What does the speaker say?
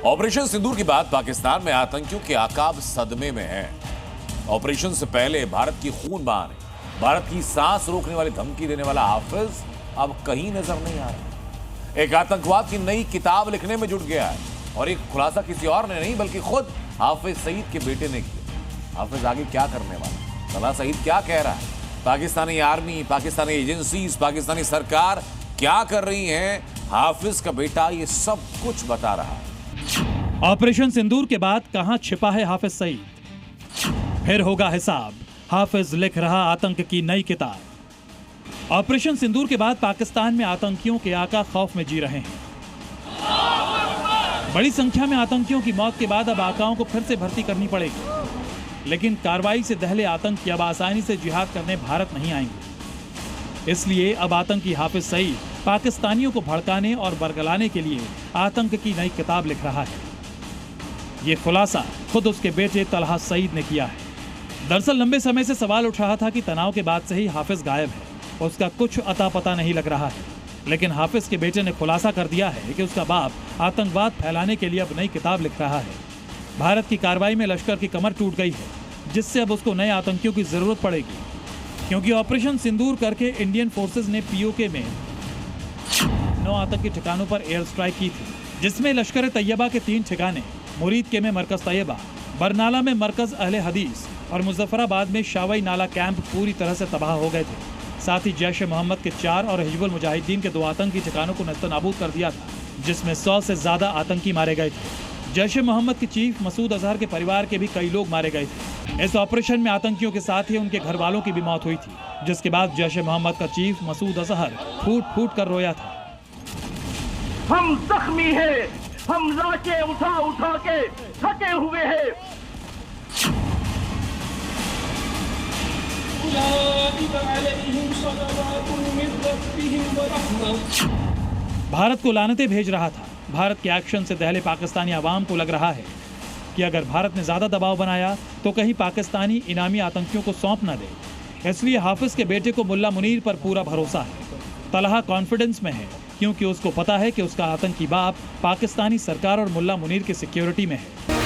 Operation सिंदूर के बाद पाकिस्तान में आतंकियों के आकाब सदमे में है। ऑपरेशन से पहले भारत की खून बहाने, भारत की सांस रोकने वाली धमकी देने वाला हाफिज अब कहीं नजर नहीं आ रहा। एक आतंकवाद की नई किताब लिखने में जुट गया है और एक खुलासा किसी और ने नहीं बल्कि खुद हाफिज सईद के बेटे ने किया। हाफिज आगे क्या करने वाला, तलहा सईद क्या कह रहा है, पाकिस्तानी आर्मी, पाकिस्तानी एजेंसीज, पाकिस्तानी सरकार क्या कर रही है, हाफिज का बेटा ये सब कुछ बता रहा है। ऑपरेशन सिंदूर के बाद कहां छिपा है हाफिज सईद? फिर होगा हिसाब। हाफिज लिख रहा आतंक की नई किताब। ऑपरेशन सिंदूर के बाद पाकिस्तान में आतंकियों के आका खौफ में जी रहे हैं। बड़ी संख्या में आतंकियों की मौत के बाद अब आकाओं को फिर से भर्ती करनी पड़ेगी, लेकिन कार्रवाई से दहले आतंकी अब आसानी से जिहाद करने भारत नहीं आएंगे। इसलिए अब आतंकी हाफिज सईद पाकिस्तानियों को भड़काने और बरगलाने के लिए आतंक की नई किताब लिख रहा है। ये खुलासा खुद उसके बेटे तलहा सईद ने किया है। दरअसल लंबे समय से सवाल उठ रहा था कि तनाव के बाद से ही हाफिज गायब है, उसका कुछ अता पता नहीं लग रहा है। लेकिन हाफिज के बेटे ने खुलासा कर दिया है कि उसका बाप आतंकवाद फैलाने के लिए अब नई किताब लिख रहा है। भारत की कार्रवाई में लश्कर की कमर टूट गई है, जिससे अब उसको नए आतंकियों की जरूरत पड़ेगी, क्योंकि ऑपरेशन सिंदूर करके इंडियन फोर्सेज ने पीओके में 9 आतंकी ठिकानों पर एयर स्ट्राइक की थी, जिसमें लश्कर तैयबा के 3 ठिकाने, मुरीद के में मरकज तैयबा, बरनाला में मरकज अहले हदीस और मुजफ्फराबाद में शावई नाला कैंप पूरी तरह से तबाह हो गए थे। साथ ही जैश ए मोहम्मद के 4 और हिजबुल मुजाहिदीन के 2 आतंकी ठिकानों को नस्तनाबूद कर दिया था, जिसमें 100 से ज्यादा आतंकी मारे गए थे। जैश ए मोहम्मद के चीफ मसूद अजहर के परिवार के भी कई लोग मारे गए थे। इस ऑपरेशन में आतंकियों के साथ ही उनके घर वालों की भी मौत हुई थी, जिसके बाद जैश ए मोहम्मद का चीफ मसूद अजहर फूट फूट कर रोया था। हम जख्मी हैं, हम लाशें उठा उठा के थके हुए हैं। भारत को लानतें भेज रहा था। भारत के एक्शन से दहले पाकिस्तानी आवाम को लग रहा है कि अगर भारत ने ज्यादा दबाव बनाया तो कहीं पाकिस्तानी इनामी आतंकियों को सौंप न दे। इसलिए हाफिज के बेटे को मुल्ला मुनीर पर पूरा भरोसा है। तलहा कॉन्फिडेंस में है, क्योंकि उसको पता है कि उसका आतंकी बाप पाकिस्तानी सरकार और मुल्ला मुनीर की सिक्योरिटी में है।